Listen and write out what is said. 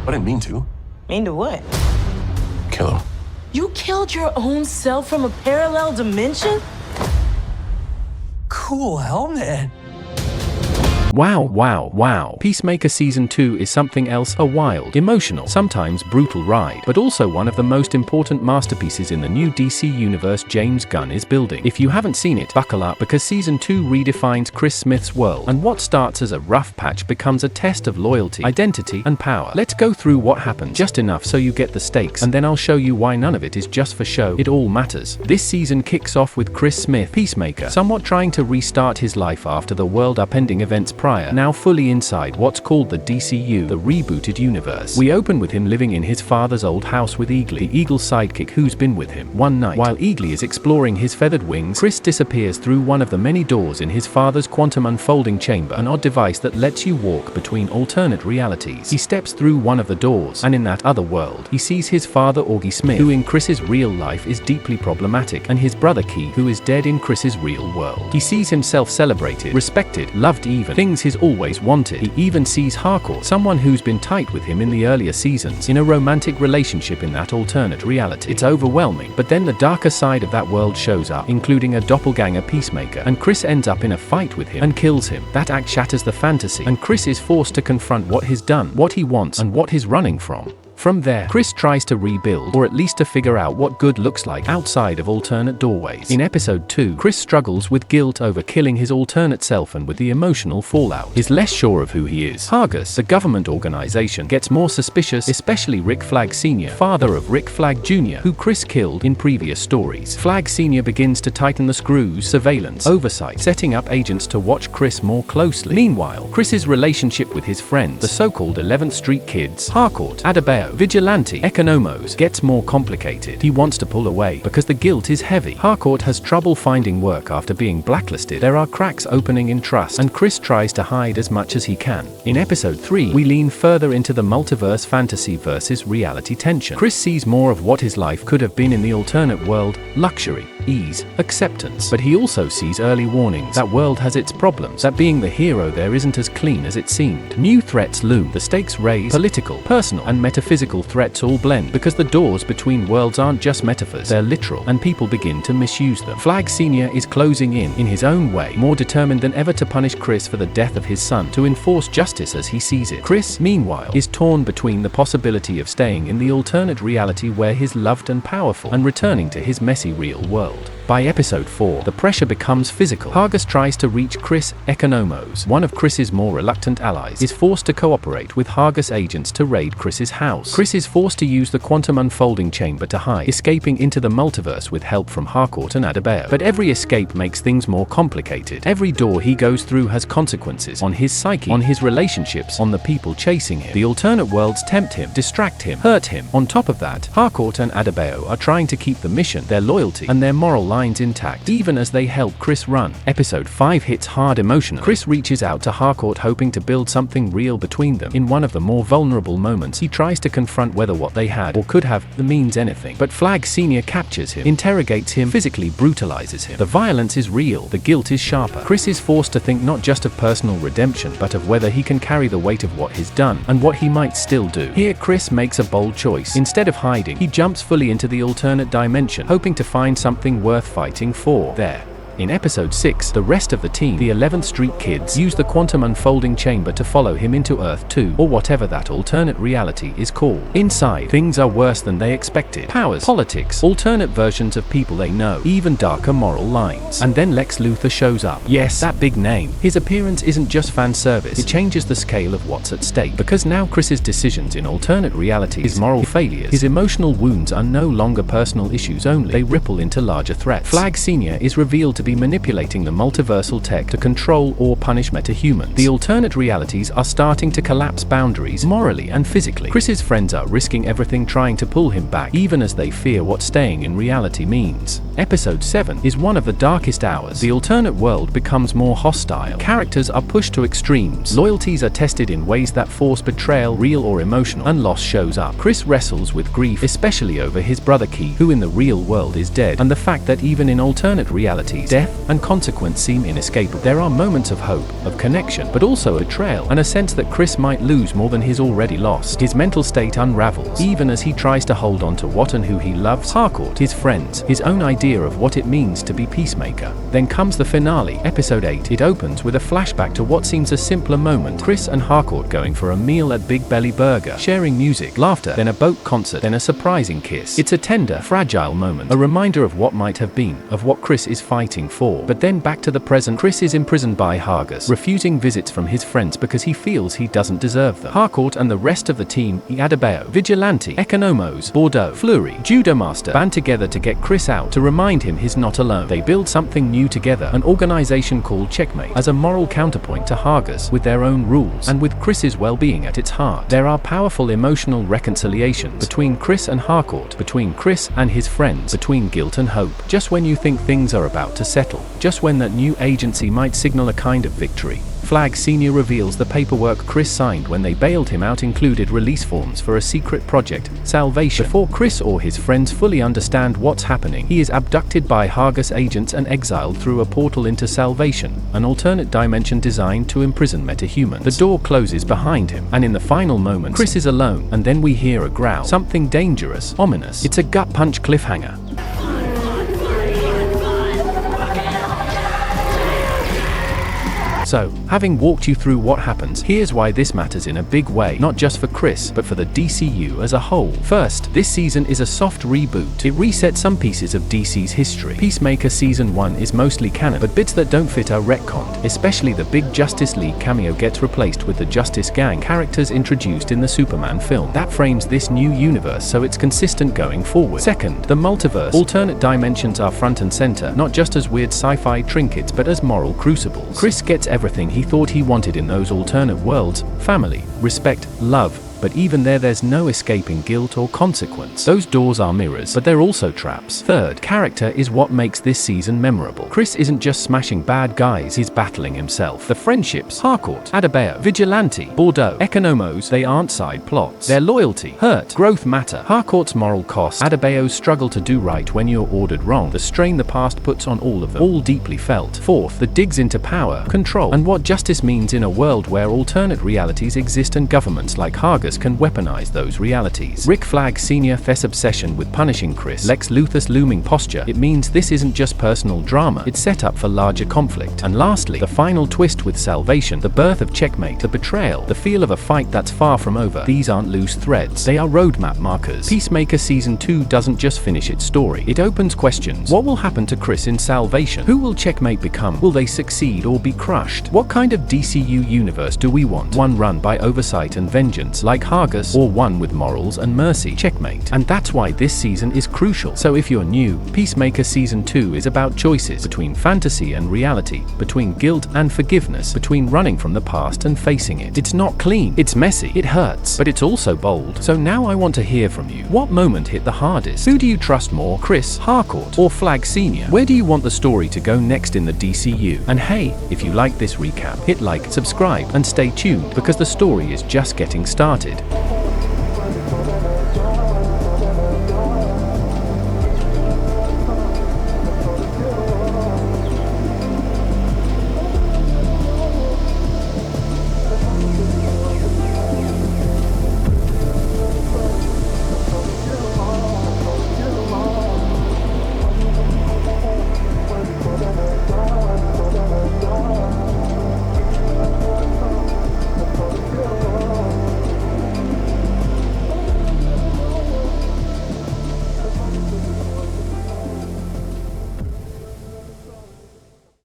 I didn't mean to. Mean to what? Kill him. You killed your own self from a parallel dimension? Cool helmet. Wow. Peacemaker Season 2 is something else, a wild, emotional, sometimes brutal ride, but also one of the most important masterpieces in the new DC universe James Gunn is building. If you haven't seen it, buckle up, because Season 2 redefines Chris Smith's world, and what starts as a rough patch becomes a test of loyalty, identity, and power. Let's go through what happens, just enough so you get the stakes, and then I'll show you why none of it is just for show. It all matters. This season kicks off with Chris Smith, Peacemaker, somewhat trying to restart his life after the world-upending events prior, now fully inside what's called the DCU, the rebooted universe. We open with him living in his father's old house with Eagly, the Eagle's sidekick who's been with him. One night, while Eagly is exploring his feathered wings, Chris disappears through one of the many doors in his father's quantum unfolding chamber, an odd device that lets you walk between alternate realities. He steps through one of the doors, and in that other world, he sees his father Augie Smith, who in Chris's real life is deeply problematic, and his brother Key, who is dead in Chris's real world. He sees himself celebrated, respected, loved, even things he's always wanted. He even sees Harcourt, someone who's been tight with him in the earlier seasons, in a romantic relationship in that alternate reality. It's overwhelming, but then the darker side of that world shows up, including a doppelganger Peacemaker, and Chris ends up in a fight with him and kills him. That act shatters the fantasy, and Chris is forced to confront what he's done, what he wants, and what he's running from. From there, Chris tries to rebuild, or at least to figure out what good looks like outside of alternate doorways. In episode 2, Chris struggles with guilt over killing his alternate self and with the emotional fallout. He's less sure of who he is. Hargus, the government organization, gets more suspicious, especially Rick Flag Sr., father of Rick Flag Jr., who Chris killed in previous stories. Flag Sr. begins to tighten the screws, surveillance, oversight, setting up agents to watch Chris more closely. Meanwhile, Chris's relationship with his friends, the so-called 11th Street Kids, Harcourt, Adebayo, Vigilante, Economos, gets more complicated. He wants to pull away because the guilt is heavy. Harcourt has trouble finding work after being blacklisted. There are cracks opening in trust, and Chris tries to hide as much as he can. In episode 3, we lean further into the multiverse fantasy versus reality tension. Chris sees more of what his life could have been in the alternate world: luxury, ease, acceptance. But he also sees early warnings. That world has its problems, that being the hero there isn't as clean as it seemed. New threats loom, the stakes raise, political, personal, and metaphysical threats all blend, because the doors between worlds aren't just metaphors, they're literal, and people begin to misuse them. Flag Sr. is closing in his own way, more determined than ever to punish Chris for the death of his son, to enforce justice as he sees it. Chris, meanwhile, is torn between the possibility of staying in the alternate reality where he's loved and powerful, and returning to his messy real world. By episode 4, the pressure becomes physical. Hargus tries to reach Chris. Economos, one of Chris's more reluctant allies, is forced to cooperate with Hargus agents to raid Chris's house. Chris is forced to use the quantum unfolding chamber to hide, escaping into the multiverse with help from Harcourt and Adebayo. But every escape makes things more complicated. Every door he goes through has consequences on his psyche, on his relationships, on the people chasing him. The alternate worlds tempt him, distract him, hurt him. On top of that, Harcourt and Adebayo are trying to keep the mission, their loyalty, and their moral lines intact, even as they help Chris run. Episode 5 hits hard emotionally. Chris reaches out to Harcourt, hoping to build something real between them. In one of the more vulnerable moments, he tries to confront whether what they had or could have means anything. But Flag Sr. captures him, interrogates him, physically brutalizes him. The violence is real, the guilt is sharper. Chris is forced to think not just of personal redemption, but of whether he can carry the weight of what he's done, and what he might still do. Here, Chris makes a bold choice. Instead of hiding, he jumps fully into the alternate dimension, hoping to find something worth fighting for there. In episode 6, the rest of the team, the 11th Street Kids, use the quantum unfolding chamber to follow him into Earth 2, or whatever that alternate reality is called. Inside, things are worse than they expected. Powers, politics, alternate versions of people they know, even darker moral lines. And then Lex Luthor shows up. Yes, that big name. His appearance isn't just fan service, it changes the scale of what's at stake. Because now Chris's decisions in alternate realities, his moral failures, his emotional wounds are no longer personal issues only, they ripple into larger threats. Flag Sr. is revealed to be manipulating the multiversal tech to control or punish metahumans. The alternate realities are starting to collapse boundaries morally and physically. Chris's friends are risking everything trying to pull him back, even as they fear what staying in reality means. Episode 7 is one of the darkest hours. The alternate world becomes more hostile. Characters are pushed to extremes. Loyalties are tested in ways that force betrayal, real or emotional, and loss shows up. Chris wrestles with grief, especially over his brother Keith, who in the real world is dead, and the fact that even in alternate realities, death and consequence seem inescapable. There are moments of hope, of connection, but also betrayal, and a sense that Chris might lose more than he's already lost. His mental state unravels, even as he tries to hold on to what and who he loves: Harcourt, his friends, his own idea of what it means to be Peacemaker. Then comes the finale, Episode 8. It opens with a flashback to what seems a simpler moment: Chris and Harcourt going for a meal at Big Belly Burger, sharing music, laughter, then a boat concert, then a surprising kiss. It's a tender, fragile moment, a reminder of what might have been, of what Chris is fighting for. But then back to the present. Chris is imprisoned by Hargus, refusing visits from his friends because he feels he doesn't deserve them. Harcourt and the rest of the team, Adebayo, Vigilante, Economos, Bordeaux, Fleury, Judo Master, band together to get Chris out, to remind him he's not alone. They build something new together, an organization called Checkmate, as a moral counterpoint to Hargus, with their own rules, and with Chris's well-being at its heart. There are powerful emotional reconciliations between Chris and Harcourt, between Chris and his friends, between guilt and hope. Just when you think things are about to settle, just when that new agency might signal a kind of victory, Flag Sr. reveals the paperwork Chris signed when they bailed him out included release forms for a secret project, Salvation. Before Chris or his friends fully understand what's happening, he is abducted by Hargus agents and exiled through a portal into Salvation, an alternate dimension designed to imprison metahumans. The door closes behind him, and in the final moments, Chris is alone, and then we hear a growl. Something dangerous, ominous. It's a gut punch cliffhanger. So, having walked you through what happens, here's why this matters in a big way, not just for Chris, but for the DCU as a whole. First, this season is a soft reboot. It resets some pieces of DC's history. Peacemaker Season 1 is mostly canon, but bits that don't fit are retconned, especially the big Justice League cameo gets replaced with the Justice Gang characters introduced in the Superman film. That frames this new universe so it's consistent going forward. Second, the multiverse. Alternate dimensions are front and center, not just as weird sci-fi trinkets, but as moral crucibles. Chris gets everything he thought he wanted in those alternate worlds: family, respect, love. But even there's no escaping guilt or consequence. Those doors are mirrors, but they're also traps. Third, character is what makes this season memorable. Chris isn't just smashing bad guys, he's battling himself. The friendships, Harcourt, Adebayo, Vigilante, Bordeaux, Economos, they aren't side plots. Their loyalty, hurt, growth matter. Harcourt's moral cost, Adebayo's struggle to do right when you're ordered wrong, the strain the past puts on all of them, all deeply felt. Fourth, the digs into power, control, and what justice means in a world where alternate realities exist and governments like Hargus can weaponize those realities. Rick Flag Sr.'s obsession with punishing Chris, Lex Luthor's looming posture. It means this isn't just personal drama, it's set up for larger conflict. And lastly, the final twist with Salvation, the birth of Checkmate, the betrayal, the feel of a fight that's far from over. These aren't loose threads, they are roadmap markers. Peacemaker Season 2 doesn't just finish its story, it opens questions. What will happen to Chris in Salvation? Who will Checkmate become? Will they succeed or be crushed? What kind of DCU universe do we want? One run by oversight and vengeance, like Hargus, or one with morals and mercy, Checkmate. And that's why this season is crucial. So if you're new, Peacemaker Season 2 is about choices between fantasy and reality, between guilt and forgiveness, between running from the past and facing it. It's not clean, it's messy, it hurts, but it's also bold. So now I want to hear from you. What moment hit the hardest? Who do you trust more, Chris, Harcourt, or Flag Sr.? Where do you want the story to go next in the DCU? And hey, if you like this recap, hit like, subscribe, and stay tuned, because the story is just getting started.